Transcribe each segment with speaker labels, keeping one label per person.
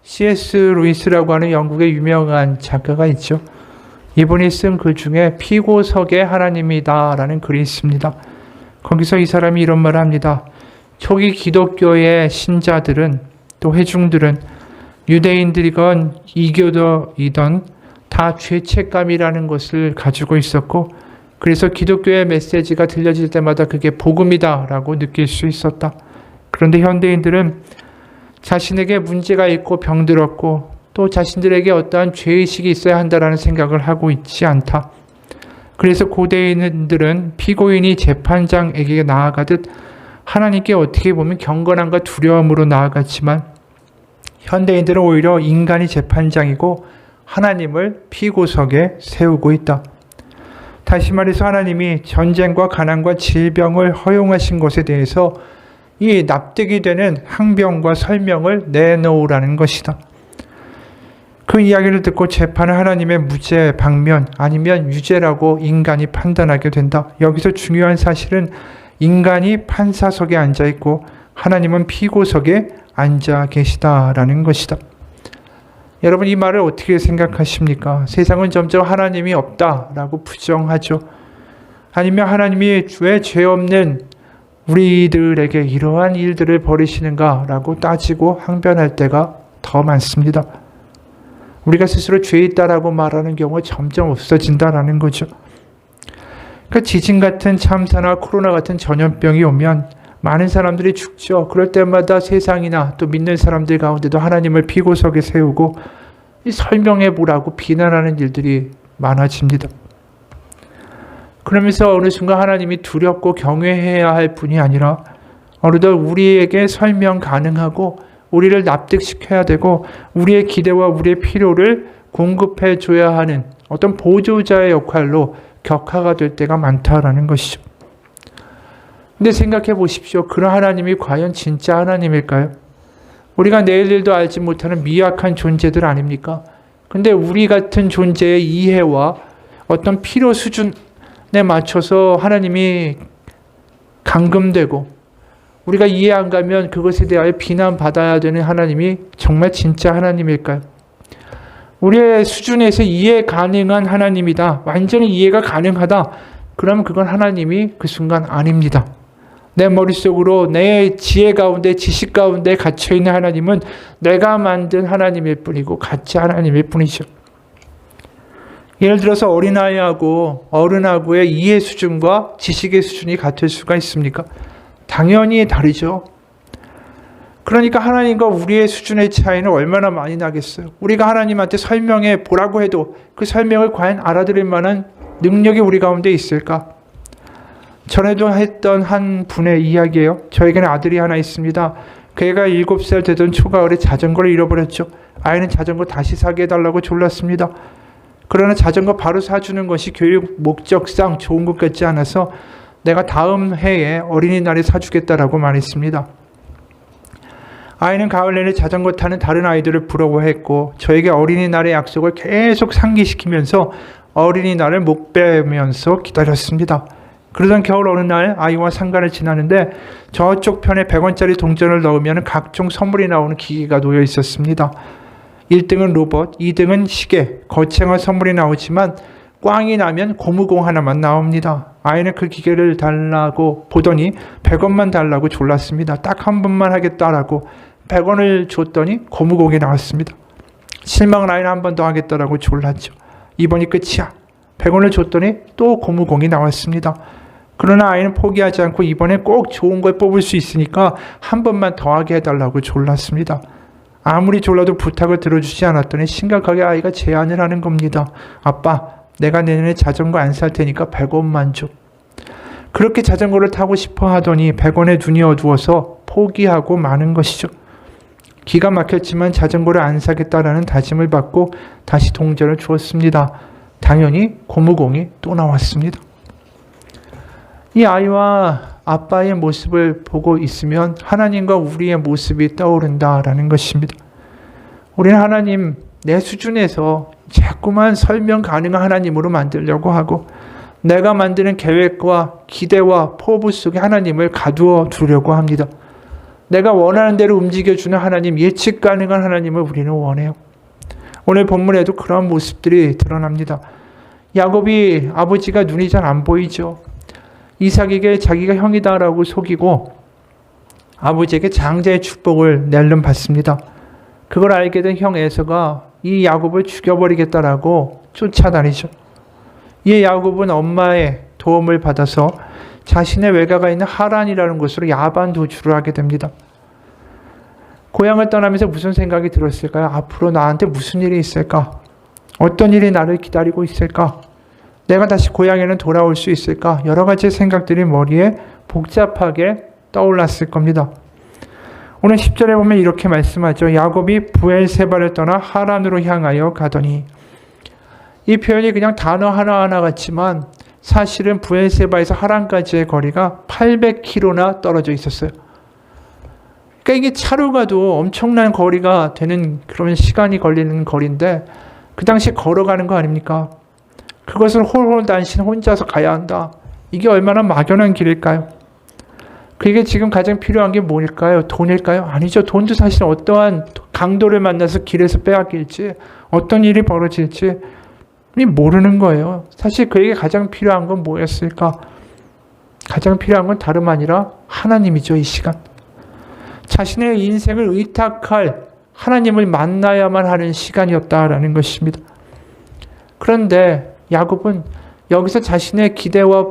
Speaker 1: C.S. 루이스라고 하는 영국의 유명한 작가가 있죠. 이분이 쓴 글 중에 피고석의 하나님이다라는 글이 있습니다. 거기서 이 사람이 이런 말을 합니다. 초기 기독교의 신자들은 또 회중들은 유대인들이건 이교도이던 다 죄책감이라는 것을 가지고 있었고 그래서 기독교의 메시지가 들려질 때마다 그게 복음이다라고 느낄 수 있었다. 그런데 현대인들은 자신에게 문제가 있고 병들었고 또 자신들에게 어떠한 죄의식이 있어야 한다라는 생각을 하고 있지 않다. 그래서 고대인들은 피고인이 재판장에게 나아가듯 하나님께 어떻게 보면 경건함과 두려움으로 나아갔지만 현대인들은 오히려 인간이 재판장이고 하나님을 피고석에 세우고 있다. 다시 말해서 하나님이 전쟁과 가난과 질병을 허용하신 것에 대해서 이 납득이 되는 항변과 설명을 내놓으라는 것이다. 그 이야기를 듣고 재판을 하나님의 무죄 방면 아니면 유죄라고 인간이 판단하게 된다. 여기서 중요한 사실은 인간이 판사석에 앉아 있고 하나님은 피고석에 앉아 계시다라는 것이다. 여러분 이 말을 어떻게 생각하십니까? 세상은 점점 하나님이 없다라고 부정하죠. 아니면 하나님이 왜 죄 없는 우리들에게 이러한 일들을 벌이시는가라고 따지고 항변할 때가 더 많습니다. 우리가 스스로 죄 있다라고 말하는 경우가 점점 없어진다라는 거죠. 그러니까 지진 같은 참사나 코로나 같은 전염병이 오면 많은 사람들이 죽죠. 그럴 때마다 세상이나 또 믿는 사람들 가운데도 하나님을 피고석에 세우고 설명해 보라고 비난하는 일들이 많아집니다. 그러면서 어느 순간 하나님이 두렵고 경외해야 할 뿐이 아니라 어느덧 우리에게 설명 가능하고 우리를 납득시켜야 되고 우리의 기대와 우리의 필요를 공급해 줘야 하는 어떤 보조자의 역할로 격하가 될 때가 많다라는 것이죠. 근데 생각해 보십시오. 그런 하나님이 과연 진짜 하나님일까요? 우리가 내일 일도 알지 못하는 미약한 존재들 아닙니까? 근데 우리 같은 존재의 이해와 어떤 필요 수준에 맞춰서 하나님이 감금되고 우리가 이해 안 가면 그것에 대하여 비난받아야 되는 하나님이 정말 진짜 하나님일까요? 우리의 수준에서 이해 가능한 하나님이다. 완전히 이해가 가능하다. 그러면 그건 하나님이 그 순간 아닙니다. 내 머릿속으로 내 지혜 가운데 지식 가운데 갇혀있는 하나님은 내가 만든 하나님일 뿐이고 가짜 하나님일 뿐이죠. 예를 들어서 어린아이하고 어른하고의 이해 수준과 지식의 수준이 같을 수가 있습니까? 당연히 다르죠. 그러니까 하나님과 우리의 수준의 차이는 얼마나 많이 나겠어요. 우리가 하나님한테 설명해 보라고 해도 그 설명을 과연 알아들을 만한 능력이 우리 가운데 있을까? 전에도 했던 한 분의 이야기예요. 저에게는 아들이 하나 있습니다. 그애가 7살 되던 초가을에 자전거를 잃어버렸죠. 아이는 자전거 다시 사게 해달라고 졸랐습니다. 그러나 자전거 바로 사주는 것이 교육 목적상 좋은 것 같지 않아서 내가 다음 해에 어린이날에 사주겠다라고 말했습니다. 아이는 가을 내내 자전거 타는 다른 아이들을 부러워했고 저에게 어린이날의 약속을 계속 상기시키면서 어린이날을 못 빼면서 기다렸습니다. 그러던 겨울 어느 날 아이와 상가를 지나는데 저쪽 편에 100원짜리 동전을 넣으면 각종 선물이 나오는 기계가 놓여 있었습니다. 1등은 로봇, 2등은 시계, 거창한 선물이 나오지만 꽝이 나면 고무공 하나만 나옵니다. 아이는 그 기계를 달라고 보더니 100원만 달라고 졸랐습니다. 딱 한 번만 하겠다라고 100원을 줬더니 고무공이 나왔습니다. 실망한 아이는 한 번 더 하겠다라고 졸랐죠. 이번이 끝이야. 100원을 줬더니 또 고무공이 나왔습니다. 그러나 아이는 포기하지 않고 이번에 꼭 좋은 걸 뽑을 수 있으니까 한 번만 더 하게 해달라고 졸랐습니다. 아무리 졸라도 부탁을 들어주지 않았더니 심각하게 아이가 제안을 하는 겁니다. 아빠, 내가 내년에 자전거 안 살 테니까 100원만 줘. 그렇게 자전거를 타고 싶어 하더니 100원에 눈이 어두워서 포기하고 마는 것이죠. 기가 막혔지만 자전거를 안 사겠다라는 다짐을 받고 다시 동전을 주었습니다. 당연히 고무공이 또 나왔습니다. 이 아이와 아빠의 모습을 보고 있으면 하나님과 우리의 모습이 떠오른다라는 것입니다. 우리는 하나님 내 수준에서 자꾸만 설명 가능한 하나님으로 만들려고 하고 내가 만드는 계획과 기대와 포부 속에 하나님을 가두어 두려고 합니다. 내가 원하는 대로 움직여주는 하나님, 예측 가능한 하나님을 우리는 원해요. 오늘 본문에도 그런 모습들이 드러납니다. 야곱이 아버지가 눈이 잘 안 보이죠. 이삭에게 자기가 형이다라고 속이고 아버지에게 장자의 축복을 낼름 받습니다. 그걸 알게 된 형 에서가 이 야곱을 죽여버리겠다라고 쫓아다니죠. 이 야곱은 엄마의 도움을 받아서 자신의 외가가 있는 하란이라는 곳으로 야반 도주를 하게 됩니다. 고향을 떠나면서 무슨 생각이 들었을까요? 앞으로 나한테 무슨 일이 있을까? 어떤 일이 나를 기다리고 있을까? 내가 다시 고향에는 돌아올 수 있을까? 여러 가지 생각들이 머리에 복잡하게 떠올랐을 겁니다. 오늘 10절에 보면 이렇게 말씀하죠. 야곱이 브엘세바를 떠나 하란으로 향하여 가더니, 이 표현이 그냥 단어 하나하나 같지만 사실은 브엘세바에서 하란까지의 거리가 800km나 떨어져 있었어요. 그러니까 이게 차로 가도 엄청난 거리가 되는 그런 시간이 걸리는 거리인데 그 당시 걸어가는 거 아닙니까? 그것을 홀홀단신 혼자서 가야 한다. 이게 얼마나 막연한 길일까요? 그게 지금 가장 필요한 게 뭘까요? 돈일까요? 아니죠. 돈도 사실 어떠한 강도를 만나서 길에서 빼앗길지 어떤 일이 벌어질지 모르는 거예요. 사실 그에게 가장 필요한 건 뭐였을까? 가장 필요한 건 다름 아니라 하나님이죠. 이 시간. 자신의 인생을 의탁할 하나님을 만나야만 하는 시간이었다라는 것입니다. 그런데 야곱은 여기서 자신의 기대와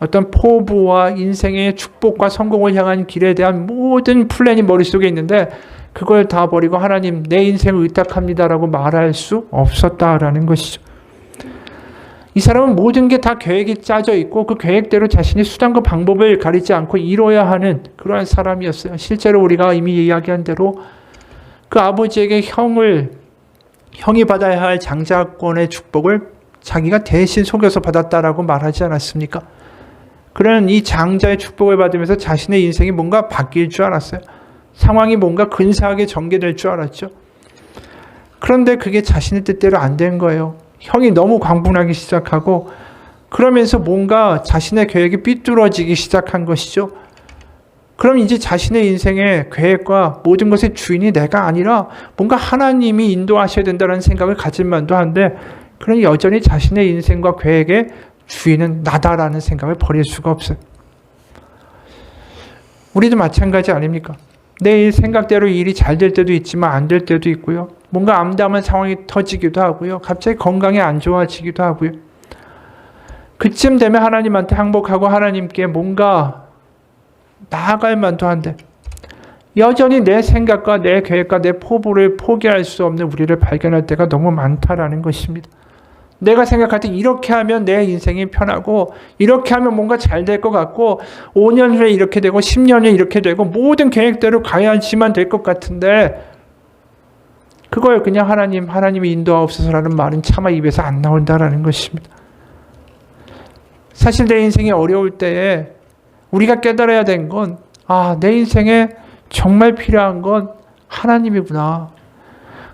Speaker 1: 어떤 포부와 인생의 축복과 성공을 향한 길에 대한 모든 플랜이 머릿속에 있는데 그걸 다 버리고 하나님 내 인생을 의탁합니다라고 말할 수 없었다라는 것이죠. 이 사람은 모든 게 다 계획이 짜져 있고 그 계획대로 자신의 수단과 방법을 가리지 않고 이뤄야 하는 그러한 사람이었어요. 실제로 우리가 이미 이야기한 대로 그 아버지에게 형이 받아야 할 장자권의 축복을 자기가 대신 속여서 받았다라고 말하지 않았습니까? 그런 이 장자의 축복을 받으면서 자신의 인생이 뭔가 바뀔 줄 알았어요. 상황이 뭔가 근사하게 전개될 줄 알았죠. 그런데 그게 자신의 뜻대로 안 된 거예요. 형이 너무 광분하기 시작하고 그러면서 뭔가 자신의 계획이 삐뚤어지기 시작한 것이죠. 그럼 이제 자신의 인생의 계획과 모든 것의 주인이 내가 아니라 뭔가 하나님이 인도하셔야 된다는 생각을 가질 만도 한데 그러니 여전히 자신의 인생과 계획의 주인은 나다라는 생각을 버릴 수가 없어요. 우리도 마찬가지 아닙니까? 내 생각대로 일이 잘 될 때도 있지만 안 될 때도 있고요. 뭔가 암담한 상황이 터지기도 하고요. 갑자기 건강이 안 좋아지기도 하고요. 그쯤 되면 하나님한테 항복하고 하나님께 뭔가 나아갈 만도 한데 여전히 내 생각과 내 계획과 내 포부를 포기할 수 없는 우리를 발견할 때가 너무 많다라는 것입니다. 내가 생각할 때 이렇게 하면 내 인생이 편하고 이렇게 하면 뭔가 잘 될 것 같고 5년 후에 이렇게 되고 10년 후에 이렇게 되고 모든 계획대로 가야지만 될 것 같은데 그걸 그냥 하나님이 인도하옵소서라는 말은 차마 입에서 안 나온다라는 것입니다. 사실 내 인생이 어려울 때에 우리가 깨달아야 된 건 내 인생에 정말 필요한 건 하나님이구나.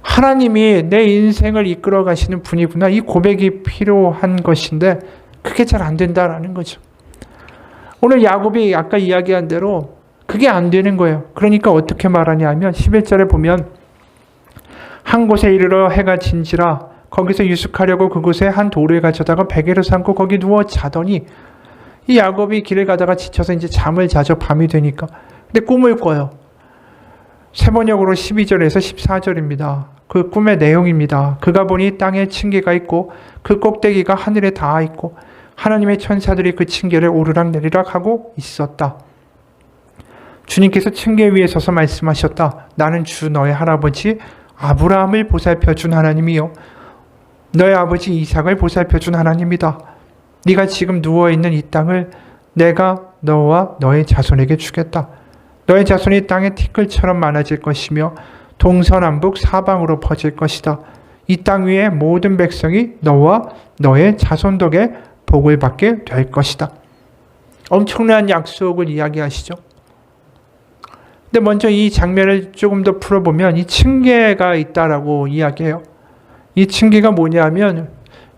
Speaker 1: 하나님이 내 인생을 이끌어 가시는 분이구나. 이 고백이 필요한 것인데 그게 잘 안 된다라는 거죠. 오늘 야곱이 아까 이야기한 대로 그게 안 되는 거예요. 그러니까 어떻게 말하냐 하면 11절에 보면 한 곳에 이르러 해가 진지라 거기서 유숙하려고 그곳에 한 돌을 가져다가 베개로 삼고 거기 누워 자더니 이 야곱이 길을 가다가 지쳐서 이제 잠을 자죠. 밤이 되니까. 근데 꿈을 꿔요. 세번역으로 12절에서 14절입니다. 그 꿈의 내용입니다. 그가 보니 땅에 층계가 있고 그 꼭대기가 하늘에 닿아 있고 하나님의 천사들이 그 층계를 오르락 내리락 하고 있었다. 주님께서 층계 위에 서서 말씀하셨다. 나는 주 너의 할아버지 아브라함을 보살펴준 하나님이요 너의 아버지 이삭을 보살펴준 하나님이다. 네가 지금 누워있는 이 땅을 내가 너와 너의 자손에게 주겠다. 너의 자손이 땅의 티끌처럼 많아질 것이며 동서남북 사방으로 퍼질 것이다. 이 땅 위에 모든 백성이 너와 너의 자손 덕에 복을 받게 될 것이다. 엄청난 약속을 이야기하시죠. 근데 먼저 이 장면을 조금 더 풀어보면 이 층계가 있다라고 이야기해요. 이 층계가 뭐냐면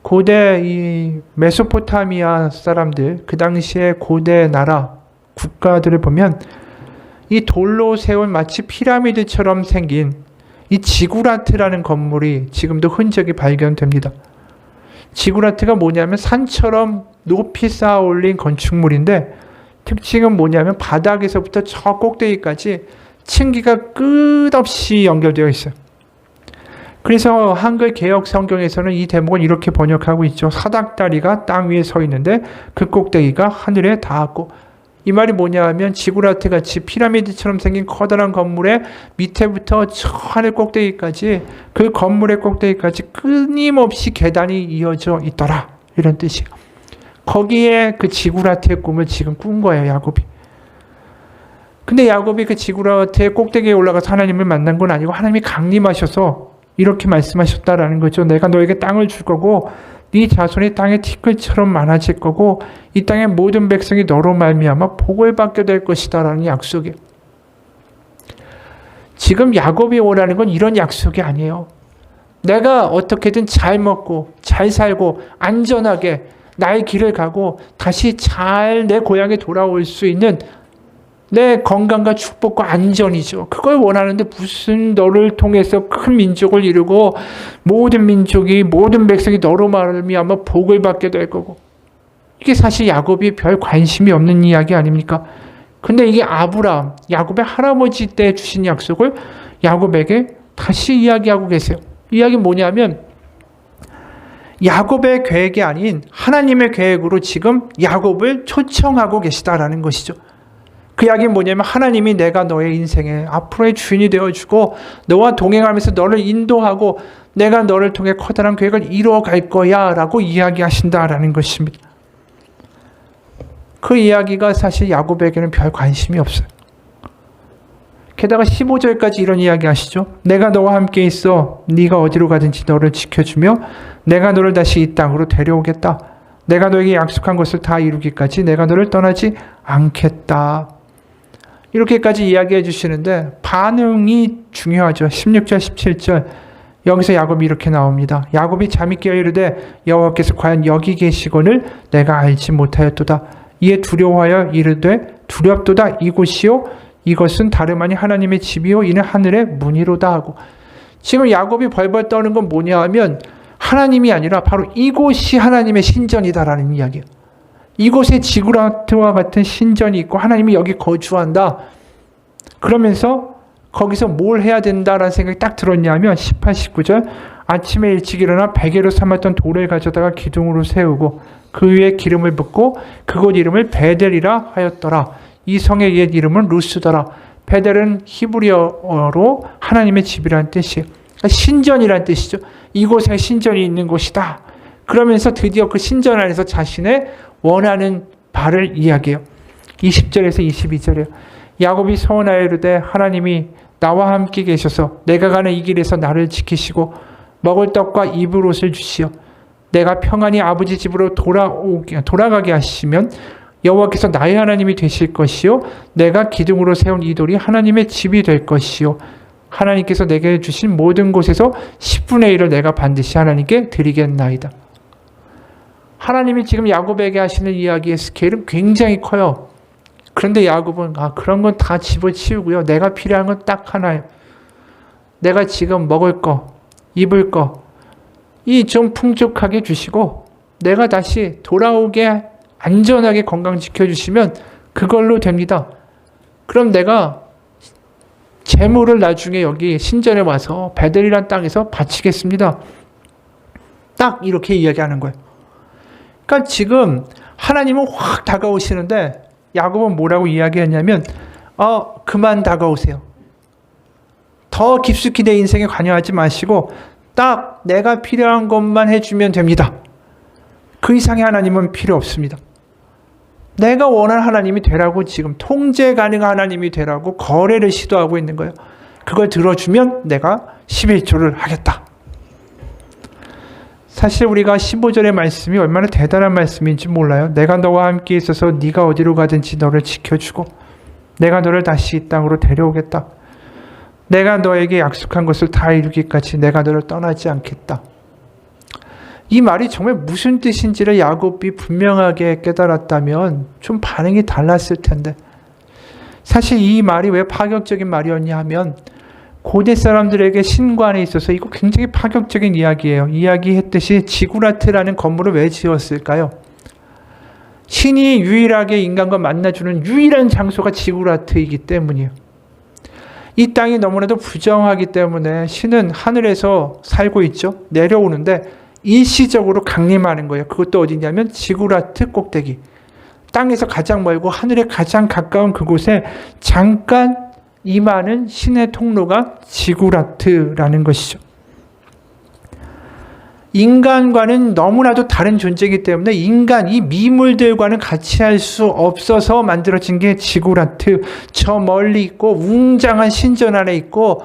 Speaker 1: 고대 이 메소포타미아 사람들 그 당시에 고대 나라 국가들을 보면 이 돌로 세운 마치 피라미드처럼 생긴 이 지구라트라는 건물이 지금도 흔적이 발견됩니다. 지구라트가 뭐냐면 산처럼 높이 쌓아 올린 건축물인데 특징은 뭐냐면 바닥에서부터 저 꼭대기까지 층기가 끝없이 연결되어 있어요. 그래서 한글 개역 성경에서는 이 대목을 이렇게 번역하고 있죠. 사닥다리가 땅 위에 서 있는데 그 꼭대기가 하늘에 닿았고, 이 말이 뭐냐 하면 지구라트 같이 피라미드처럼 생긴 커다란 건물의 밑에부터 저 하늘 꼭대기까지, 그 건물의 꼭대기까지 끊임없이 계단이 이어져 있더라, 이런 뜻이에요. 거기에 그 지구라트의 꿈을 지금 꾼 거예요, 야곱이. 근데 야곱이 그 지구라트의 꼭대기에 올라가서 하나님을 만난 건 아니고 하나님이 강림하셔서 이렇게 말씀하셨다라는 거죠. 내가 너에게 땅을 줄 거고 네 자손이 땅의 티끌처럼 많아질 거고 이 땅의 모든 백성이 너로 말미암아 복을 받게 될 것이다 라는 약속이에요. 지금 야곱이 원하는 건 이런 약속이 아니에요. 내가 어떻게든 잘 먹고 잘 살고 안전하게 나의 길을 가고 다시 잘 내 고향에 돌아올 수 있는 내 건강과 축복과 안전이죠. 그걸 원하는데 무슨 너를 통해서 큰 민족을 이루고 모든 민족이 모든 백성이 너로 말미암아 복을 받게 될 거고, 이게 사실 야곱이 별 관심이 없는 이야기 아닙니까? 근데 이게 아브라함, 야곱의 할아버지 때 주신 약속을 야곱에게 다시 이야기하고 계세요. 이야기 뭐냐면 야곱의 계획이 아닌 하나님의 계획으로 지금 야곱을 초청하고 계시다라는 것이죠. 그 이야기는 뭐냐면 하나님이 내가 너의 인생의 앞으로의 주인이 되어주고 너와 동행하면서 너를 인도하고 내가 너를 통해 커다란 계획을 이루어갈 거야 라고 이야기하신다라는 것입니다. 그 이야기가 사실 야곱에게는 별 관심이 없어요. 게다가 15절까지 이런 이야기 하시죠. 내가 너와 함께 있어 네가 어디로 가든지 너를 지켜주며 내가 너를 다시 이 땅으로 데려오겠다. 내가 너에게 약속한 것을 다 이루기까지 내가 너를 떠나지 않겠다. 이렇게까지 이야기해 주시는데 반응이 중요하죠. 16절 17절 여기서 야곱이 이렇게 나옵니다. 야곱이 잠이 깨어 이르되 여호와께서 과연 여기 계시거늘 내가 알지 못하였도다. 이에 두려워하여 이르되 두렵도다. 이곳이요 이것은 다름 아닌 하나님의 집이요 이는 하늘의 문이로다 하고, 지금 야곱이 벌벌 떠는 건 뭐냐 하면 하나님이 아니라 바로 이곳이 하나님의 신전이다라는 이야기예요. 이곳에 지구라트와 같은 신전이 있고 하나님이 여기 거주한다. 그러면서 거기서 뭘 해야 된다라는 생각이 딱 들었냐면 18, 19절 아침에 일찍 일어나 베개로 삼았던 돌을 가져다가 기둥으로 세우고 그 위에 기름을 붓고 그곳 이름을 베델이라 하였더라. 이 성의 옛 이름은 루스더라. 베델은 히브리어로 하나님의 집이라는 뜻이에요. 신전이라는 뜻이죠. 이곳에 신전이 있는 곳이다. 그러면서 드디어 그 신전 안에서 자신의 원하는 바를 이야기해요. 20절에서 22절이에요. 야곱이 서원하여 이르되 하나님이 나와 함께 계셔서 내가 가는 이 길에서 나를 지키시고 먹을 떡과 입을 옷을 주시어 내가 평안히 아버지 집으로 돌아가게 하시면 여호와께서 나의 하나님이 되실 것이요 내가 기둥으로 세운 이 돌이 하나님의 집이 될 것이요 하나님께서 내게 주신 모든 곳에서 10분의 1을 내가 반드시 하나님께 드리겠나이다. 하나님이 지금 야곱에게 하시는 이야기의 스케일은 굉장히 커요. 그런데 야곱은 그런 건 다 집어치우고요. 내가 필요한 건 딱 하나예요. 내가 지금 먹을 거, 입을 거, 이 좀 풍족하게 주시고 내가 다시 돌아오게 안전하게 건강 지켜주시면 그걸로 됩니다. 그럼 내가 재물을 나중에 여기 신전에 와서 베델이란 땅에서 바치겠습니다. 딱 이렇게 이야기하는 거예요. 그러니까 지금 하나님은 확 다가오시는데 야곱은 뭐라고 이야기했냐면 그만 다가오세요. 더 깊숙이 내 인생에 관여하지 마시고 딱 내가 필요한 것만 해주면 됩니다. 그 이상의 하나님은 필요 없습니다. 내가 원하는 하나님이 되라고 지금 통제 가능한 하나님이 되라고 거래를 시도하고 있는 거예요. 그걸 들어주면 내가 11조를 하겠다. 사실 우리가 15절의 말씀이 얼마나 대단한 말씀인지 몰라요. 내가 너와 함께 있어서 네가 어디로 가든지 너를 지켜주고 내가 너를 다시 이 땅으로 데려오겠다. 내가 너에게 약속한 것을 다 이루기까지 내가 너를 떠나지 않겠다. 이 말이 정말 무슨 뜻인지를 야곱이 분명하게 깨달았다면 좀 반응이 달랐을 텐데 사실 이 말이 왜 파격적인 말이었냐 하면 고대 사람들에게 신관에 있어서 이거 굉장히 파격적인 이야기예요. 이야기했듯이 지구라트라는 건물을 왜 지었을까요? 신이 유일하게 인간과 만나주는 유일한 장소가 지구라트이기 때문이에요. 이 땅이 너무나도 부정하기 때문에 신은 하늘에서 살고 있죠. 내려오는데 일시적으로 강림하는 거예요. 그것도 어디냐면 지구라트 꼭대기. 땅에서 가장 멀고 하늘에 가장 가까운 그곳에 잠깐 임하는 신의 통로가 지구라트라는 것이죠. 인간과는 너무나도 다른 존재이기 때문에 인간, 이 미물들과는 같이 할 수 없어서 만들어진 게 지구라트. 저 멀리 있고 웅장한 신전 안에 있고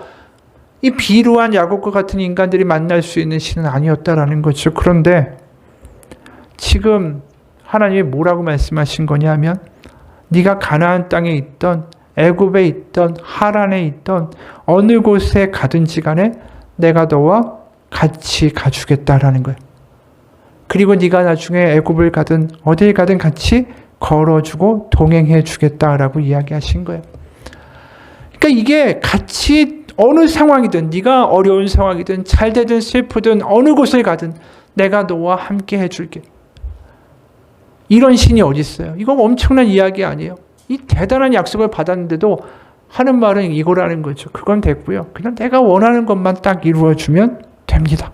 Speaker 1: 이 비루한 야곱과 같은 인간들이 만날 수 있는 신은 아니었다라는 거죠. 그런데 지금 하나님이 뭐라고 말씀하신 거냐면 네가 가나안 땅에 있던 애굽에 있던 하란에 있던 어느 곳에 가든지 간에 내가 너와 같이 가주겠다라는 거예요. 그리고 네가 나중에 애굽을 가든 어딜 가든 같이 걸어주고 동행해 주겠다라고 이야기하신 거예요. 그러니까 이게 같이 어느 상황이든 네가 어려운 상황이든 잘 되든 슬프든 어느 곳을 가든 내가 너와 함께 해줄게. 이런 신이 어디 있어요? 이건 엄청난 이야기 아니에요. 이 대단한 약속을 받았는데도 하는 말은 이거라는 거죠. 그건 됐고요. 그냥 내가 원하는 것만 딱 이루어주면 됩니다.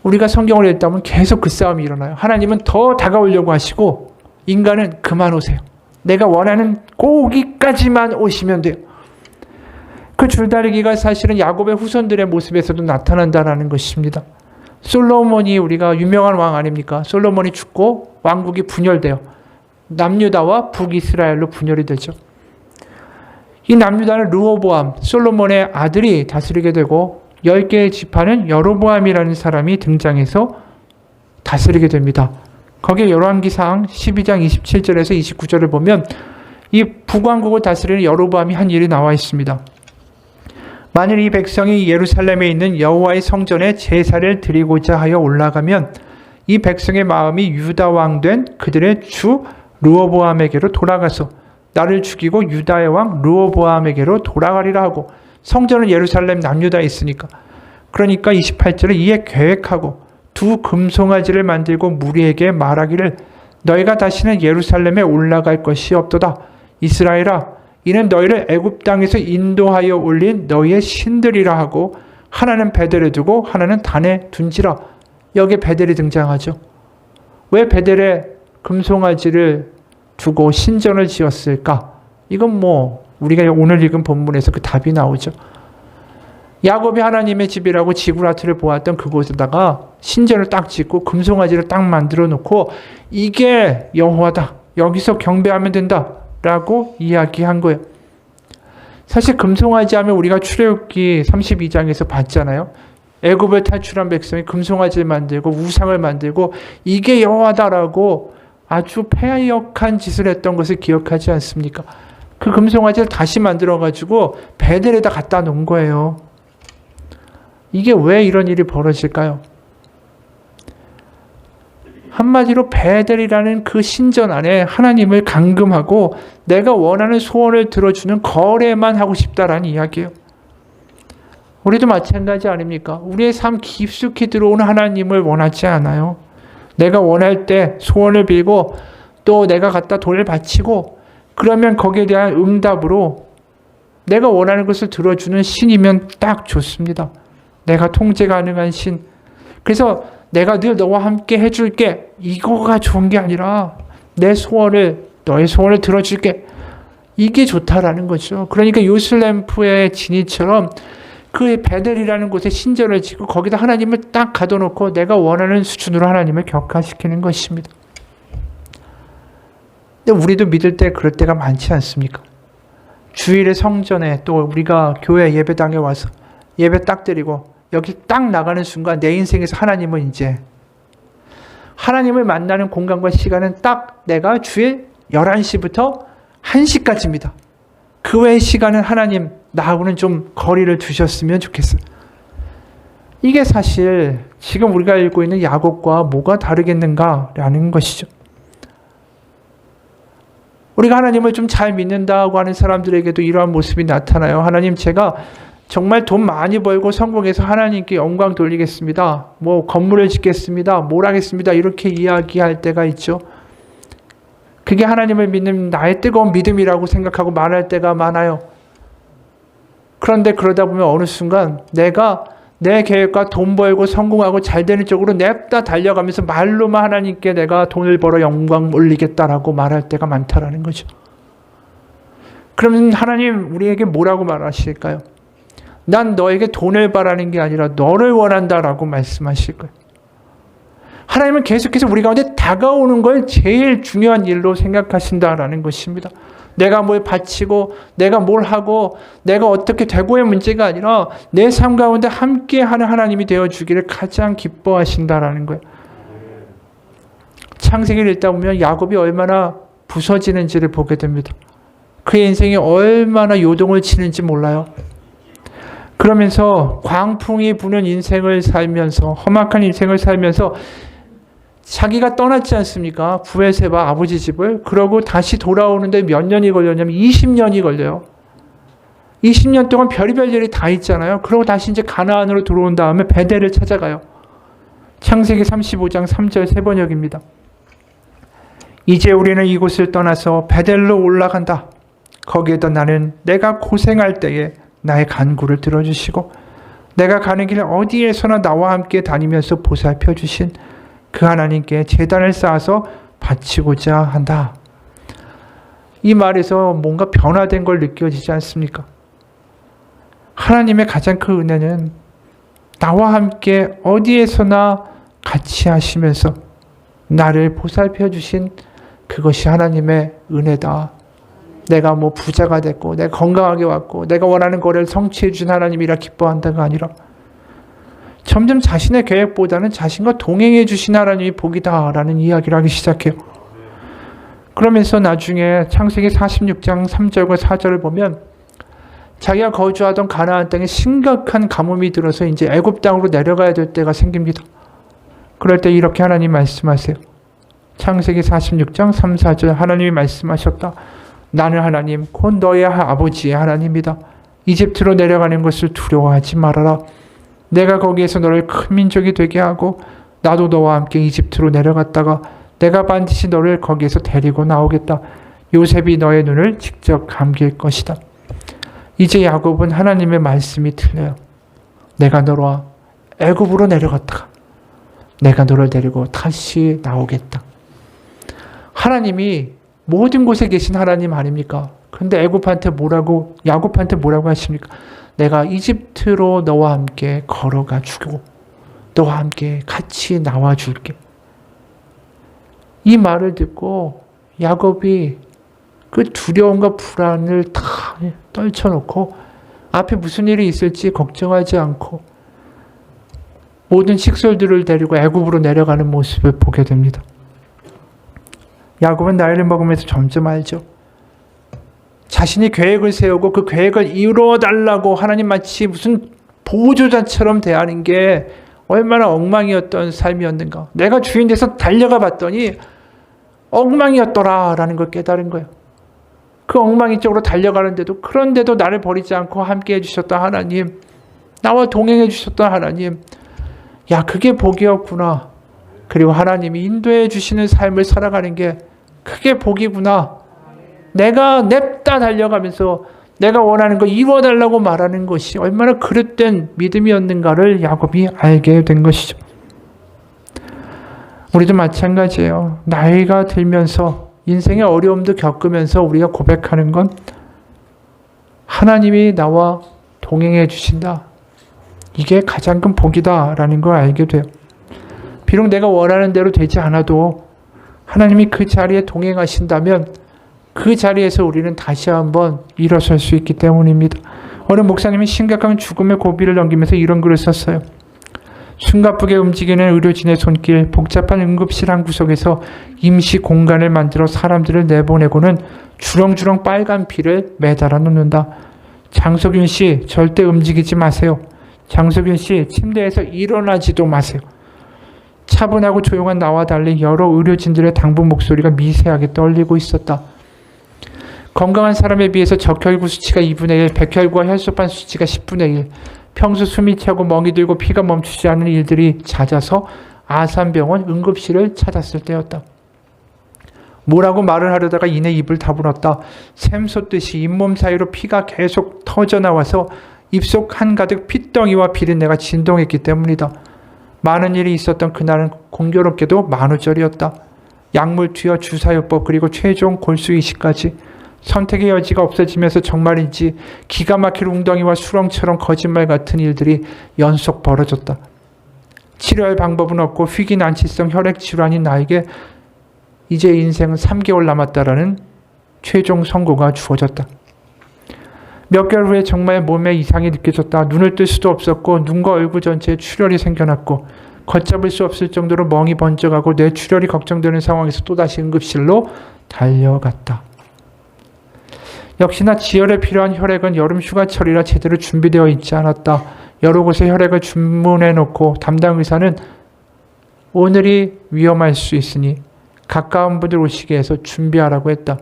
Speaker 1: 우리가 성경을 읽다 보면 계속 그 싸움이 일어나요. 하나님은 더 다가오려고 하시고 인간은 그만 오세요. 내가 원하는 거기까지만 오시면 돼요. 그 줄다리기가 사실은 야곱의 후손들의 모습에서도 나타난다는 것입니다. 솔로몬이 우리가 유명한 왕 아닙니까? 솔로몬이 죽고 왕국이 분열돼요. 남유다와 북이스라엘로 분열이 되죠. 이 남유다는 르호보암, 솔로몬의 아들이 다스리게 되고 10개의 지파는 여로보암이라는 사람이 등장해서 다스리게 됩니다. 거기에 열왕기상 12장 27절에서 29절을 보면 이 북왕국을 다스리는 여로보암이 한 일이 나와 있습니다. 만일 이 백성이 예루살렘에 있는 여호와의 성전에 제사를 드리고자 하여 올라가면 이 백성의 마음이 유다 왕 된 그들의 주 르호보암에게로 돌아가서 나를 죽이고 유다의 왕 르호보암에게로 돌아가리라 하고, 성전은 예루살렘 남유다에 있으니까. 그러니까 28절에 이에 계획하고 두 금송아지를 만들고 무리에게 말하기를 너희가 다시는 예루살렘에 올라갈 것이 없도다. 이스라엘아, 이는 너희를 애굽 땅에서 인도하여 올린 너희의 신들이라 하고 하나는 베델에 두고 하나는 단에 둔지라. 여기에 베델이 등장하죠. 왜 베델에 금송아지를 두고 신전을 지었을까? 이건 우리가 오늘 읽은 본문에서 그 답이 나오죠. 야곱이 하나님의 집이라고 지구라트를 보았던 그곳에다가 신전을 딱 짓고 금송아지를 딱 만들어 놓고 이게 여호와다. 여기서 경배하면 된다. 라고 이야기한 거예요. 사실 금송아지 하면 우리가 출애굽기 32장에서 봤잖아요. 애굽을 탈출한 백성이 금송아지를 만들고 우상을 만들고 이게 여호와다라고 아주 패역한 짓을 했던 것을 기억하지 않습니까? 그 금송아지를 다시 만들어가지고 베델에다 갖다 놓은 거예요. 이게 왜 이런 일이 벌어질까요? 한마디로 베델이라는 그 신전 안에 하나님을 감금하고 내가 원하는 소원을 들어주는 거래만 하고 싶다라는 이야기예요. 우리도 마찬가지 아닙니까? 우리의 삶 깊숙이 들어오는 하나님을 원하지 않아요. 내가 원할 때 소원을 빌고 또 내가 갖다 돈을 바치고 그러면 거기에 대한 응답으로 내가 원하는 것을 들어주는 신이면 딱 좋습니다. 내가 통제 가능한 신. 그래서 내가 늘 너와 함께 해줄게. 이거가 좋은 게 아니라 너의 소원을 들어줄게. 이게 좋다라는 거죠. 그러니까 요슬렘프의 진이처럼 그 베델이라는 곳에 신전을 짓고 거기다 하나님을 딱 가둬놓고 내가 원하는 수준으로 하나님을 격화시키는 것입니다. 근데 우리도 믿을 때 그럴 때가 많지 않습니까? 주일에 성전에 또 우리가 교회 예배당에 와서 예배 딱 드리고 여기 딱 나가는 순간 내 인생에서 하나님은 이제 하나님을 만나는 공간과 시간은 딱 내가 주일 11시부터 1시까지입니다. 그 외의 시간은 하나님 나하고는 좀 거리를 두셨으면 좋겠어요. 이게 사실 지금 우리가 읽고 있는 야곱과 뭐가 다르겠는가라는 것이죠. 우리가 하나님을 좀 잘 믿는다고 하는 사람들에게도 이러한 모습이 나타나요. 하나님, 제가 정말 돈 많이 벌고 성공해서 하나님께 영광 돌리겠습니다. 뭐 건물을 짓겠습니다. 뭘 하겠습니다. 이렇게 이야기할 때가 있죠. 그게 하나님을 믿는 나의 뜨거운 믿음이라고 생각하고 말할 때가 많아요. 그런데 그러다 보면 어느 순간 내가 내 계획과 돈 벌고 성공하고 잘 되는 쪽으로 냅다 달려가면서 말로만 하나님께 내가 돈을 벌어 영광 올리겠다라고 말할 때가 많다라는 거죠. 그러면 하나님 우리에게 뭐라고 말하실까요? 난 너에게 돈을 바라는 게 아니라 너를 원한다라고 말씀하실 거예요. 하나님은 계속해서 우리 가운데 다가오는 걸 제일 중요한 일로 생각하신다라는 것입니다. 내가 뭘 바치고 내가 뭘 하고 내가 어떻게 되고의 문제가 아니라 내 삶 가운데 함께하는 하나님이 되어주기를 가장 기뻐하신다라는 거예요. 창세기를 읽다 보면 야곱이 얼마나 부서지는지를 보게 됩니다. 그의 인생이 얼마나 요동을 치는지 몰라요. 그러면서 광풍이 부는 인생을 살면서 험악한 인생을 살면서 자기가 떠났지 않습니까? 브에세바 아버지 집을. 그러고 다시 돌아오는데 몇 년이 걸렸냐면 20년이 걸려요. 20년 동안 별의별 일이 다 있잖아요. 그러고 다시 이제 가나안으로 들어온 다음에 베델을 찾아가요. 창세기 35장 3절 세 번역입니다. 이제 우리는 이곳을 떠나서 베델로 올라간다. 거기에다 나는 내가 고생할 때에 나의 간구를 들어주시고 내가 가는 길 어디에서나 나와 함께 다니면서 보살펴 주신 그 하나님께 제단을 쌓아서 바치고자 한다. 이 말에서 뭔가 변화된 걸 느껴지지 않습니까? 하나님의 가장 큰 은혜는 나와 함께 어디에서나 같이 하시면서 나를 보살펴 주신 그것이 하나님의 은혜다. 내가 뭐 부자가 됐고 내가 건강하게 왔고 내가 원하는 거를 성취해 준 하나님이라 기뻐한다가 아니라 점점 자신의 계획보다는 자신과 동행해 주신 하나님이 복이다라는 이야기를 하기 시작해요. 그러면서 나중에 창세기 46장 3절과 4절을 보면 자기가 거주하던 가나안 땅에 심각한 가뭄이 들어서 이제 애굽 땅으로 내려가야 될 때가 생깁니다. 그럴 때 이렇게 하나님 말씀하세요. 창세기 46장 3, 4절 하나님이 말씀하셨다. 나는 하나님 곧 너의 아버지의 하나님이다. 이집트로 내려가는 것을 두려워하지 말아라. 내가 거기에서 너를 큰 민족이 되게 하고 나도 너와 함께 이집트로 내려갔다가 내가 반드시 너를 거기에서 데리고 나오겠다. 요셉이 너의 눈을 직접 감길 것이다. 이제 야곱은 하나님의 말씀이 틀려요. 내가 너와 애굽으로 내려갔다가 내가 너를 데리고 다시 나오겠다. 하나님이 모든 곳에 계신 하나님 아닙니까? 근데 야곱한테 뭐라고 하십니까? 내가 이집트로 너와 함께 걸어가 주고 너와 함께 같이 나와 줄게. 이 말을 듣고 야곱이 그 두려움과 불안을 다 떨쳐놓고 앞에 무슨 일이 있을지 걱정하지 않고 모든 식솔들을 데리고 애굽으로 내려가는 모습을 보게 됩니다. 야곱은 나이를 먹으면서 점점 알죠. 자신이 계획을 세우고 그 계획을 이루어달라고 하나님 마치 무슨 보조자처럼 대하는 게 얼마나 엉망이었던 삶이었는가. 내가 주인 돼서 달려가 봤더니 엉망이었더라라는 걸 깨달은 거예요. 그 엉망이 쪽으로 달려가는데도 그런데도 나를 버리지 않고 함께 해주셨던 하나님, 나와 동행해 주셨던 하나님, 야 그게 복이었구나. 그리고 하나님이 인도해 주시는 삶을 살아가는 게 그게 복이구나. 내가 냅다 달려가면서 내가 원하는 거 이루어달라고 말하는 것이 얼마나 그릇된 믿음이었는가를 야곱이 알게 된 것이죠. 우리도 마찬가지예요. 나이가 들면서 인생의 어려움도 겪으면서 우리가 고백하는 건 하나님이 나와 동행해 주신다. 이게 가장 큰 복이다라는 걸 알게 돼요. 비록 내가 원하는 대로 되지 않아도 하나님이 그 자리에 동행하신다면 그 자리에서 우리는 다시 한번 일어설 수 있기 때문입니다. 어느 목사님이 심각한 죽음의 고비를 넘기면서 이런 글을 썼어요. 숨가쁘게 움직이는 의료진의 손길, 복잡한 응급실 한 구석에서 임시 공간을 만들어 사람들을 내보내고는 주렁주렁 빨간 피를 매달아 놓는다. 장석윤 씨, 절대 움직이지 마세요. 장석윤 씨, 침대에서 일어나지도 마세요. 차분하고 조용한 나와 달리 여러 의료진들의 당부 목소리가 미세하게 떨리고 있었다. 건강한 사람에 비해서 적혈구 수치가 2분의 1, 백혈구와 혈소판 수치가 10분의 1, 평소 숨이 차고 멍이 들고 피가 멈추지 않는 일들이 잦아서 아산병원 응급실을 찾았을 때였다. 뭐라고 말을 하려다가 이내 입을 다물었다. 샘솟듯이 잇몸 사이로 피가 계속 터져나와서 입속 한가득 핏덩이와 비린내가 진동했기 때문이다. 많은 일이 있었던 그날은 공교롭게도 만우절이었다. 약물 투여, 주사요법, 그리고 최종 골수 이식까지 선택의 여지가 없어지면서 정말인지 기가 막힐 웅덩이와 수렁처럼 거짓말 같은 일들이 연속 벌어졌다. 치료할 방법은 없고 희귀난치성 혈액질환인 나에게 이제 인생은 3개월 남았다라는 최종 선고가 주어졌다. 몇 개월 후에 정말 몸에 이상이 느껴졌다. 눈을 뜰 수도 없었고 눈과 얼굴 전체에 출혈이 생겨났고 걷잡을 수 없을 정도로 멍이 번쩍하고 뇌 출혈이 걱정되는 상황에서 또다시 응급실로 달려갔다. 역시나 지혈에 필요한 혈액은 여름 휴가철이라 제대로 준비되어 있지 않았다. 여러 곳에 혈액을 주문해 놓고 담당 의사는 오늘이 위험할 수 있으니 가까운 분들 오시게 해서 준비하라고 했다.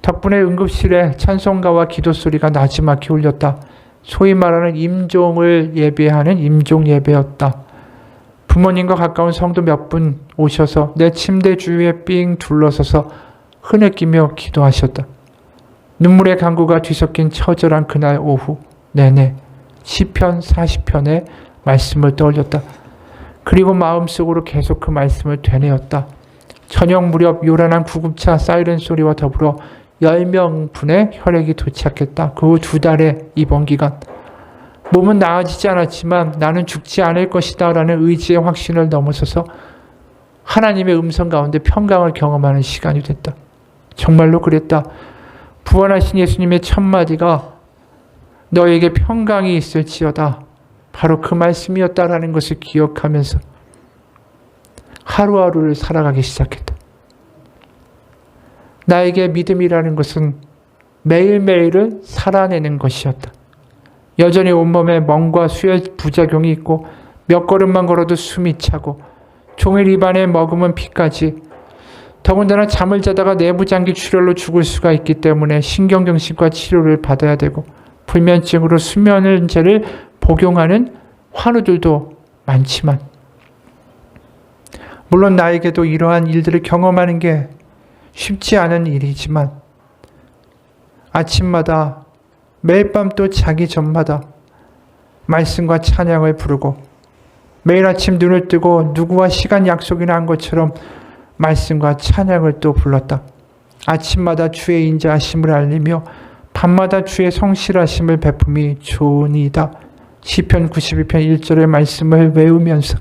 Speaker 1: 덕분에 응급실에 찬송가와 기도 소리가 나지막히 울렸다. 소위 말하는 임종을 예배하는 임종 예배였다. 부모님과 가까운 성도 몇 분 오셔서 내 침대 주위에 삥 둘러서서 흐느끼며 기도하셨다. 눈물의 강구가 뒤섞인 처절한 그날 오후 내내 시편 40편의 말씀을 떠올렸다. 그리고 마음속으로 계속 그 말씀을 되뇌었다. 저녁 무렵 요란한 구급차 사이렌 소리와 더불어 10명분의 혈액이 도착했다. 그 후 2달의 입원 기간. 몸은 나아지지 않았지만 나는 죽지 않을 것이다 라는 의지의 확신을 넘어서서 하나님의 음성 가운데 평강을 경험하는 시간이 됐다. 정말로 그랬다. 부활하신 예수님의 첫마디가 너에게 평강이 있을지어다. 바로 그 말씀이었다라는 것을 기억하면서 하루하루를 살아가기 시작했다. 나에게 믿음이라는 것은 매일매일을 살아내는 것이었다. 여전히 온몸에 멍과 수혈 부작용이 있고 몇 걸음만 걸어도 숨이 차고 종일 입안에 머금은 피까지 더군다나 잠을 자다가 내부장기 출혈로 죽을 수가 있기 때문에 신경정신과 치료를 받아야 되고 불면증으로 수면제를 복용하는 환우들도 많지만 물론 나에게도 이러한 일들을 경험하는 게 쉽지 않은 일이지만 아침마다 매일 밤 또 자기 전마다 말씀과 찬양을 부르고 매일 아침 눈을 뜨고 누구와 시간 약속이 난 것처럼 말씀과 찬양을 또 불렀다. 아침마다 주의 인자하심을 알리며 밤마다 주의 성실하심을 베품이 좋으니이다. 시편 92편 1절의 말씀을 외우면서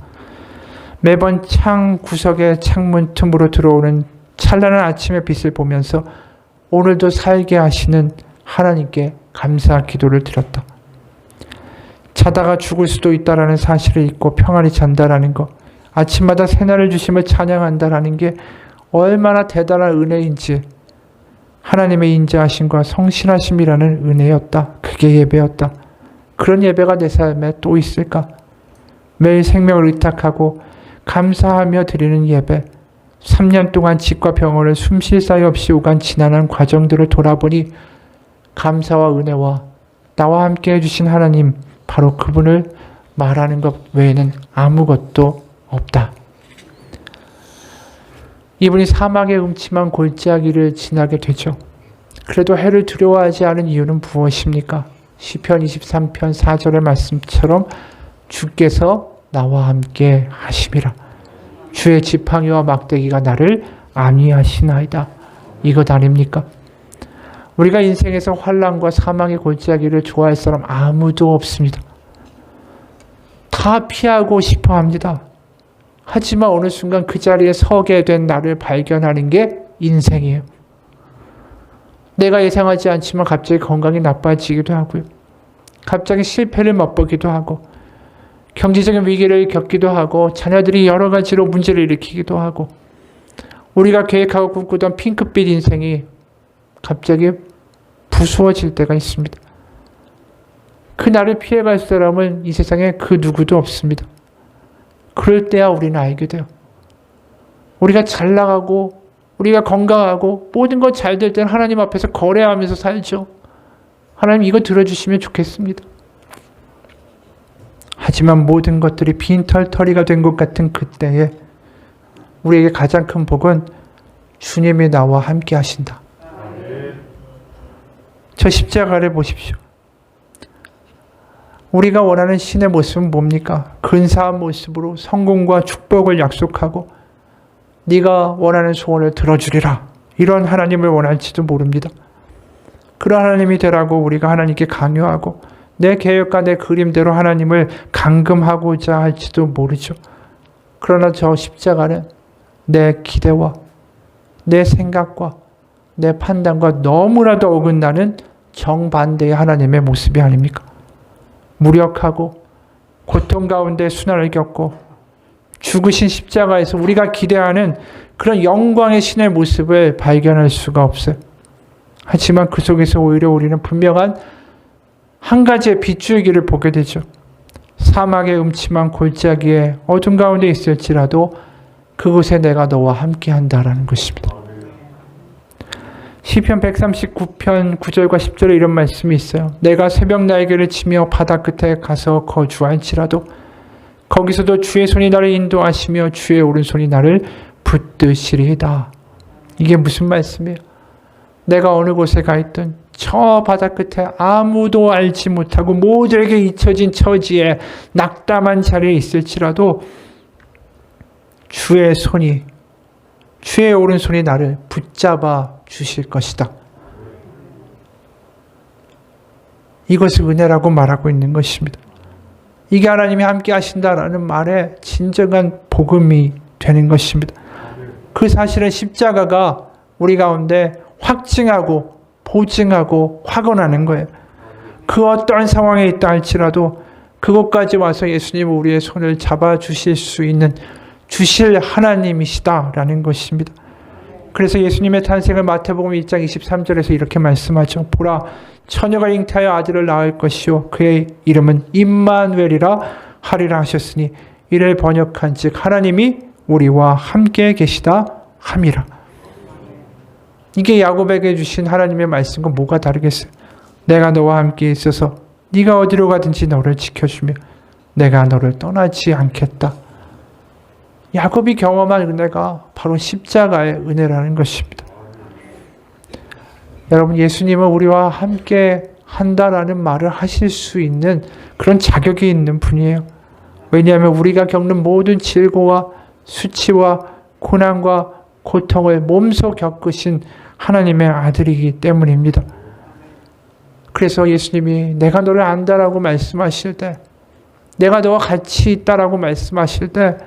Speaker 1: 매번 창 구석의 창문 틈으로 들어오는 찬란한 아침의 빛을 보면서 오늘도 살게 하시는 하나님께 감사 기도를 드렸다. 자다가 죽을 수도 있다라는 사실을 잊고 평안히 잔다라는 것, 아침마다 새날을 주심을 찬양한다라는 게 얼마나 대단한 은혜인지 하나님의 인자하심과 성실하심이라는 은혜였다. 그게 예배였다. 그런 예배가 내 삶에 또 있을까? 매일 생명을 의탁하고 감사하며 드리는 예배, 3년 동안 집과 병원을 숨 쉴 사이 없이 오간 지난한 과정들을 돌아보니 감사와 은혜와 나와 함께 해주신 하나님, 바로 그분을 말하는 것 외에는 아무것도 없다. 이분이 사막의 음침한 골짜기를 지나게 되죠. 그래도 해를 두려워하지 않은 이유는 무엇입니까? 시편 23편 4절의 말씀처럼 주께서 나와 함께 하심이라. 주의 지팡이와 막대기가 나를 안위하시나이다. 이것 아닙니까? 우리가 인생에서 환난과 사망의 골짜기를 좋아할 사람 아무도 없습니다. 다 피하고 싶어 합니다. 하지만 어느 순간 그 자리에 서게 된 나를 발견하는 게 인생이에요. 내가 예상하지 않지만 갑자기 건강이 나빠지기도 하고요. 갑자기 실패를 맛보기도 하고 경제적인 위기를 겪기도 하고 자녀들이 여러 가지로 문제를 일으키기도 하고 우리가 계획하고 꿈꾸던 핑크빛 인생이 갑자기 부수어질 때가 있습니다. 그 날을 피해갈 사람은 이 세상에 그 누구도 없습니다. 그럴 때야 우리는 알게 돼요. 우리가 잘 나가고 우리가 건강하고 모든 것 잘 될 때는 하나님 앞에서 거래하면서 살죠. 하나님 이거 들어주시면 좋겠습니다. 하지만 모든 것들이 빈털터리가 된 것 같은 그때에 우리에게 가장 큰 복은 주님이 나와 함께 하신다. 저 십자가를 보십시오. 우리가 원하는 신의 모습은 뭡니까? 근사한 모습으로 성공과 축복을 약속하고 네가 원하는 소원을 들어주리라. 이런 하나님을 원할지도 모릅니다. 그런 하나님이 되라고 우리가 하나님께 강요하고 내 계획과 내 그림대로 하나님을 감금하고자 할지도 모르죠. 그러나 저 십자가는 내 기대와 내 생각과 내 판단과 너무나도 어긋나는 정반대의 하나님의 모습이 아닙니까? 무력하고 고통 가운데 순환을 겪고 죽으신 십자가에서 우리가 기대하는 그런 영광의 신의 모습을 발견할 수가 없어요. 하지만 그 속에서 오히려 우리는 분명한 한 가지의 빗줄기를 보게 되죠. 사막의 음침한 골짜기에 어둠 가운데 있을지라도 그곳에 내가 너와 함께 한다라는 것입니다. 시편 139편 9절과 10절에 이런 말씀이 있어요. 내가 새벽 날개를 치며 바다 끝에 가서 거주할지라도 거기서도 주의 손이 나를 인도하시며 주의 오른손이 나를 붙드시리이다. 이게 무슨 말씀이에요? 내가 어느 곳에 가 있든 저 바다 끝에 아무도 알지 못하고 모두에게 잊혀진 처지에 낙담한 자리에 있을지라도 주의 오른손이 나를 붙잡아 주실 것이다. 이것을 은혜라고 말하고 있는 것입니다. 이게 하나님이 함께 하신다라는 말에 진정한 복음이 되는 것입니다. 그 사실은 십자가가 우리 가운데 확증하고 보증하고 확언하는 거예요. 그 어떠한 상황에 있다 할지라도 그곳까지 와서 예수님 우리의 손을 잡아주실 수 있는 주실 하나님이시다라는 것입니다. 그래서 예수님의 탄생을 마태복음 1장 23절에서 이렇게 말씀하죠. 보라, 처녀가 잉태하여 아들을 낳을 것이요 그의 이름은 임마누엘이라 하리라 하셨으니 이를 번역한 즉 하나님이 우리와 함께 계시다 함이라. 이게 야곱에게 주신 하나님의 말씀과 뭐가 다르겠어요? 내가 너와 함께 있어서 네가 어디로 가든지 너를 지켜주며 내가 너를 떠나지 않겠다. 야곱이 경험한 은혜가 바로 십자가의 은혜라는 것입니다. 여러분, 예수님은 우리와 함께 한다라는 말을 하실 수 있는 그런 자격이 있는 분이에요. 왜냐하면 우리가 겪는 모든 질고와 수치와 고난과 고통을 몸소 겪으신 하나님의 아들이기 때문입니다. 그래서 예수님이 내가 너를 안다라고 말씀하실 때, 내가 너와 같이 있다라고 말씀하실 때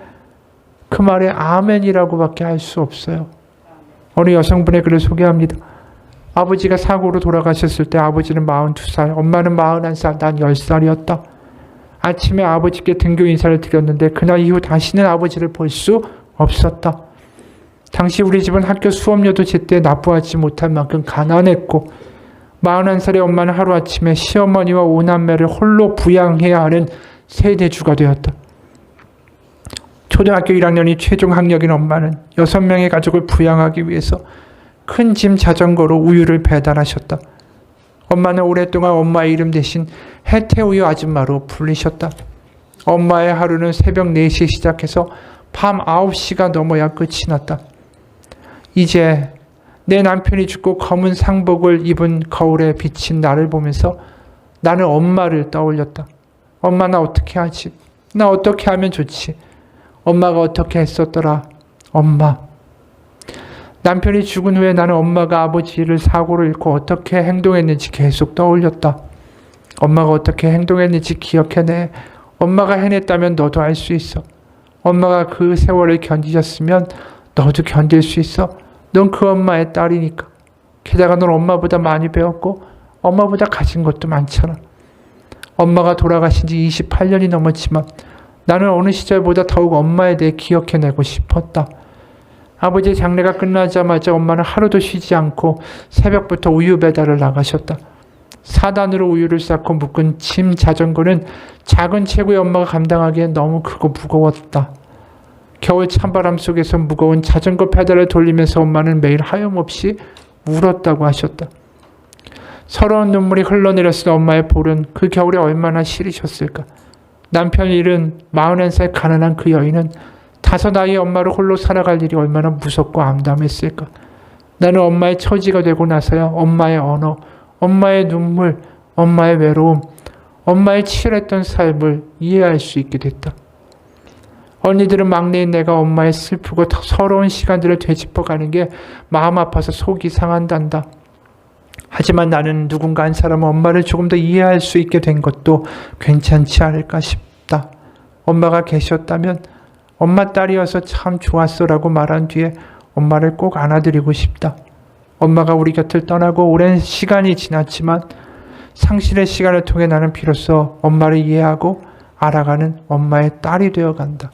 Speaker 1: 그 말에 아멘이라고밖에 할 수 없어요. 어느 여성분의 글을 소개합니다. 아버지가 사고로 돌아가셨을 때 아버지는 42살, 엄마는 41살, 난 10살이었다. 아침에 아버지께 등교 인사를 드렸는데 그날 이후 다시는 아버지를 볼 수 없었다. 당시 우리 집은 학교 수업료도 제때 납부하지 못할 만큼 가난했고 41살의 엄마는 하루아침에 시어머니와 5남매를 홀로 부양해야 하는 세대주가 되었다. 초등학교 1학년이 최종 학력인 엄마는 6명의 가족을 부양하기 위해서 큰 짐 자전거로 우유를 배달하셨다. 엄마는 오랫동안 엄마의 이름 대신 해태우유 아줌마로 불리셨다. 엄마의 하루는 새벽 4시에 시작해서 밤 9시가 넘어야 끝이 났다. 이제 내 남편이 죽고 검은 상복을 입은 거울에 비친 나를 보면서 나는 엄마를 떠올렸다. 엄마 나 어떻게 하지? 나 어떻게 하면 좋지? 엄마가 어떻게 했었더라? 엄마. 남편이 죽은 후에 나는 엄마가 아버지를 사고로 잃고 어떻게 행동했는지 계속 떠올렸다. 엄마가 어떻게 행동했는지 기억해내. 엄마가 해냈다면 너도 알 수 있어. 엄마가 그 세월을 견디셨으면 너도 견딜 수 있어. 넌 그 엄마의 딸이니까. 게다가 넌 엄마보다 많이 배웠고 엄마보다 가진 것도 많잖아. 엄마가 돌아가신 지 28년이 넘었지만 나는 어느 시절보다 더욱 엄마에 대해 기억해내고 싶었다. 아버지의 장례가 끝나자마자 엄마는 하루도 쉬지 않고 새벽부터 우유 배달을 나가셨다. 4단으로 우유를 쌓고 묶은 짐 자전거는 작은 체구의 엄마가 감당하기엔 너무 크고 무거웠다. 겨울 찬바람 속에서 무거운 자전거 페달을 돌리면서 엄마는 매일 하염없이 울었다고 하셨다. 서러운 눈물이 흘러내렸을 엄마의 볼은 그 겨울에 얼마나 시리셨을까. 남편 잃은 41살 가난한 그 여인은 5아이의 엄마를 홀로 살아갈 일이 얼마나 무섭고 암담했을까. 나는 엄마의 처지가 되고 나서야 엄마의 언어, 엄마의 눈물, 엄마의 외로움, 엄마의 치열했던 삶을 이해할 수 있게 됐다. 언니들은 막내인 내가 엄마의 슬프고 서러운 시간들을 되짚어가는 게 마음 아파서 속이 상한단다. 하지만 나는 누군가 한 사람은 엄마를 조금 더 이해할 수 있게 된 것도 괜찮지 않을까 싶다. 엄마가 계셨다면 엄마 딸이어서 참 좋았어라고 말한 뒤에 엄마를 꼭 안아드리고 싶다. 엄마가 우리 곁을 떠나고 오랜 시간이 지났지만 상실의 시간을 통해 나는 비로소 엄마를 이해하고 알아가는 엄마의 딸이 되어간다.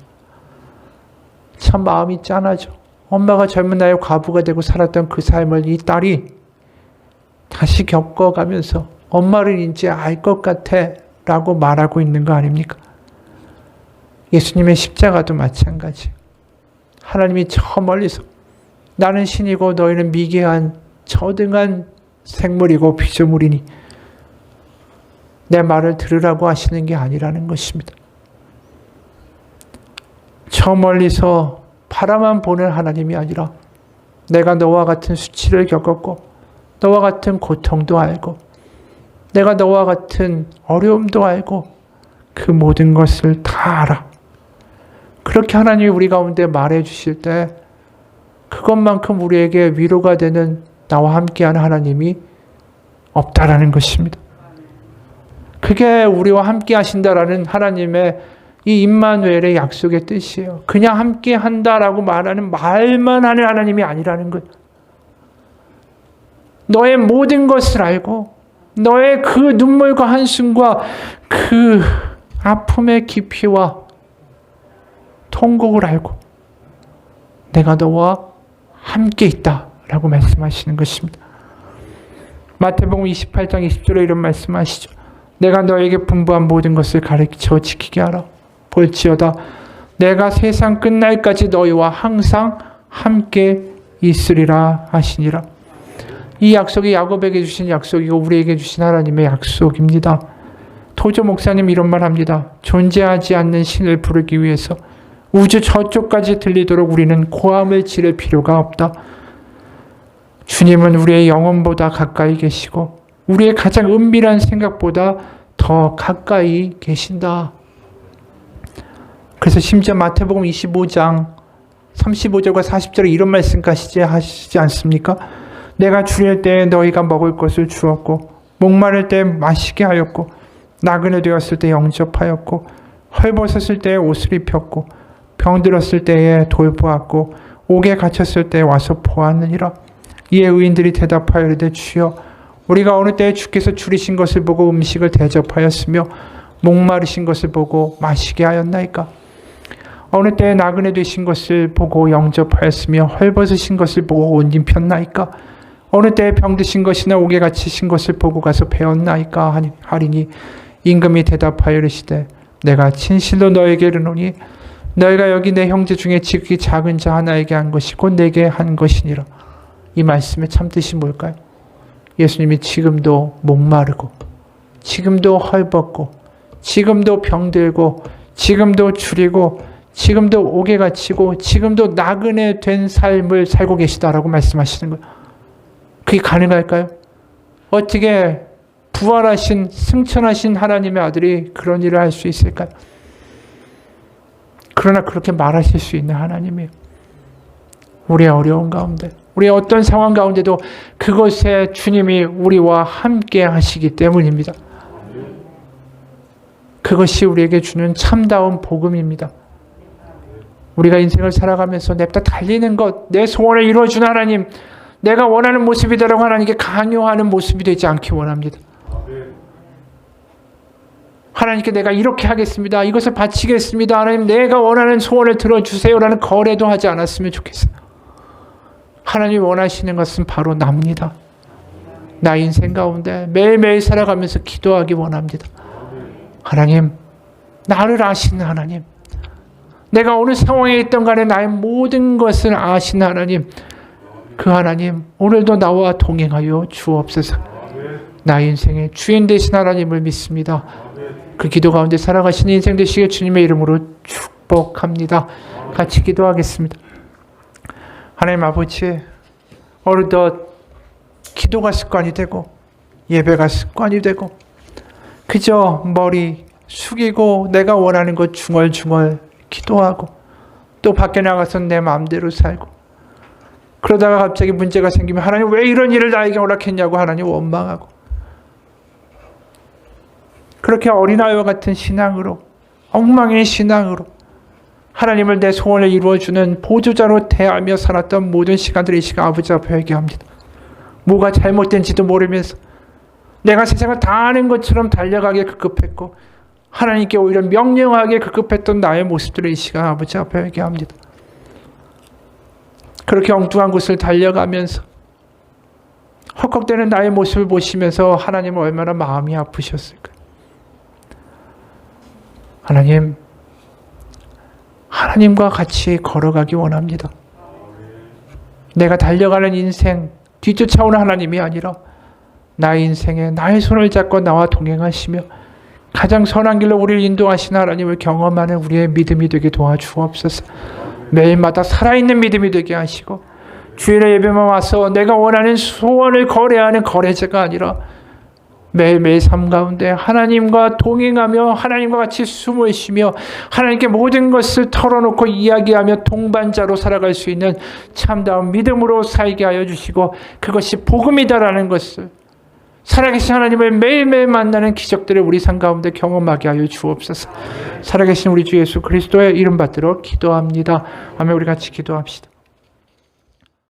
Speaker 1: 참 마음이 짠하죠. 엄마가 젊은 나이에 과부가 되고 살았던 그 삶을 이 딸이 다시 겪어가면서 엄마를 이제 알 것 같아 라고 말하고 있는 거 아닙니까? 예수님의 십자가도 마찬가지. 하나님이 저 멀리서 나는 신이고 너희는 미개한 저등한 생물이고 피조물이니 내 말을 들으라고 하시는 게 아니라는 것입니다. 저 멀리서 바라만 보는 하나님이 아니라 내가 너와 같은 수치를 겪었고 너와 같은 고통도 알고 내가 너와 같은 어려움도 알고 그 모든 것을 다 알아. 그렇게 하나님이 우리 가운데 말해 주실 때 그것만큼 우리에게 위로가 되는 나와 함께하는 하나님이 없다라는 것입니다. 그게 우리와 함께 하신다라는 하나님의 이 임마누엘의 약속의 뜻이에요. 그냥 함께 한다라고 말하는 말만 하는 하나님이 아니라는 것. 너의 모든 것을 알고 너의 그 눈물과 한숨과 그 아픔의 깊이와 통곡을 알고 내가 너와 함께 있다라고 말씀하시는 것입니다. 마태복음 28장 20절에 이런 말씀하시죠. 내가 너에게 분부한 모든 것을 가르쳐 지키게 하라. 볼지어다 내가 세상 끝날까지 너희와 항상 함께 있으리라 하시니라. 이 약속이 야곱에게 주신 약속이고 우리에게 주신 하나님의 약속입니다. 토조 목사님 이런 말 합니다. 존재하지 않는 신을 부르기 위해서 우주 저쪽까지 들리도록 우리는 고함을 지를 필요가 없다. 주님은 우리의 영혼보다 가까이 계시고 우리의 가장 은밀한 생각보다 더 가까이 계신다. 그래서 심지어 마태복음 25장 35절과 40절에 이런 말씀까지 하시지 않습니까? 내가 주릴 때에 너희가 먹을 것을 주었고 목마를 때 마시게 하였고 나그네 되었을 때 영접하였고 헐벗었을 때에 옷을 입혔고 병들었을 때에 돌보았고 옥에 갇혔을 때에 와서 보았느니라. 이에 의인들이 대답하여 이르되 주여 우리가 어느 때에 주께서 줄이신 것을 보고 음식을 대접하였으며 목마르신 것을 보고 마시게 하였나이까. 어느 때에 나그네 되신 것을 보고 영접하였으며 헐벗으신 것을 보고 옷 입혔나이까. 어느 때에 병드신 것이나 옥에 갇히신 것을 보고 가서 배웠나이까 하리니 임금이 대답하여 이르시되 내가 진실로 너에게 이르노니 너희가 여기 내 형제 중에 지극히 작은 자 하나에게 한 것이 곧 내게 한 것이니라. 이 말씀의 참뜻이 뭘까요? 예수님이 지금도 목마르고 지금도 헐벗고 지금도 병들고 지금도 줄이고 지금도 옥에 갇히고 지금도 나그네 된 삶을 살고 계시다라고 말씀하시는 거예요. 그게 가능할까요? 어떻게 부활하신 승천하신 하나님의 아들이 그런 일을 할 수 있을까요? 그러나 그렇게 말하실 수 있는 하나님이에요. 우리의 어려운 가운데 우리의 어떤 상황 가운데도 그것에 주님이 우리와 함께 하시기 때문입니다. 그것이 우리에게 주는 참다운 복음입니다. 우리가 인생을 살아가면서 냅다 달리는 것, 내 소원을 이루어준 하나님, 내가 원하는 모습이다라고 하나님께 강요하는 모습이 되지 않기 원합니다. 하나님께 내가 이렇게 하겠습니다. 이것을 바치겠습니다. 하나님 내가 원하는 소원을 들어주세요라는 거래도 하지 않았으면 좋겠어요. 하나님이 원하시는 것은 바로 납니다. 나 인생 가운데 매일매일 살아가면서 기도하기 원합니다. 하나님, 나를 아시는 하나님, 내가 어느 상황에 있던 간에 나의 모든 것을 아시는 하나님, 그 하나님 오늘도 나와 동행하여 주옵소서. 나의 인생의 주인 되신 하나님을 믿습니다. 그 기도 가운데 살아가시는 인생 되시게 주님의 이름으로 축복합니다. 같이 기도하겠습니다. 하나님 아버지, 어느덧 기도가 습관이 되고 예배가 습관이 되고 그저 머리 숙이고 내가 원하는 것 중얼중얼 기도하고 또 밖에 나가서 내 마음대로 살고 그러다가 갑자기 문제가 생기면 하나님 왜 이런 일을 나에게 허락했냐고 하나님 원망하고 그렇게 어린아이와 같은 신앙으로 엉망의 신앙으로 하나님을 내 소원을 이루어주는 보조자로 대하며 살았던 모든 시간들이 이 시간 아버지 앞에 회개합니다. 뭐가 잘못된지도 모르면서 내가 세상을 다 아는 것처럼 달려가기에 급급했고 하나님께 오히려 명령하기에 급급했던 나의 모습들을 이 시간 아버지 앞에 회개합니다. 그렇게 엉뚱한 곳을 달려가면서 헉헉대는 나의 모습을 보시면서 하나님은 얼마나 마음이 아프셨을까요? 하나님, 하나님과 같이 걸어가기 원합니다. 내가 달려가는 인생, 뒤쫓아오는 하나님이 아니라 나의 인생에 나의 손을 잡고 나와 동행하시며 가장 선한 길로 우리를 인도하시는 하나님을 경험하는 우리의 믿음이 되게 도와주옵소서. 매일마다 살아있는 믿음이 되게 하시고 주일에 예배만 와서 내가 원하는 소원을 거래하는 거래자가 아니라 매일매일 삶 가운데 하나님과 동행하며 하나님과 같이 숨을 쉬며 하나님께 모든 것을 털어놓고 이야기하며 동반자로 살아갈 수 있는 참다운 믿음으로 살게 하여 주시고 그것이 복음이다라는 것을 살아계신 하나님을 매일매일 만나는 기적들을 우리 삶 가운데 경험하게 하여 주옵소서. 살아계신 우리 주 예수 그리스도의 이름 받들어 기도합니다. 아멘. 우리 같이 기도합시다.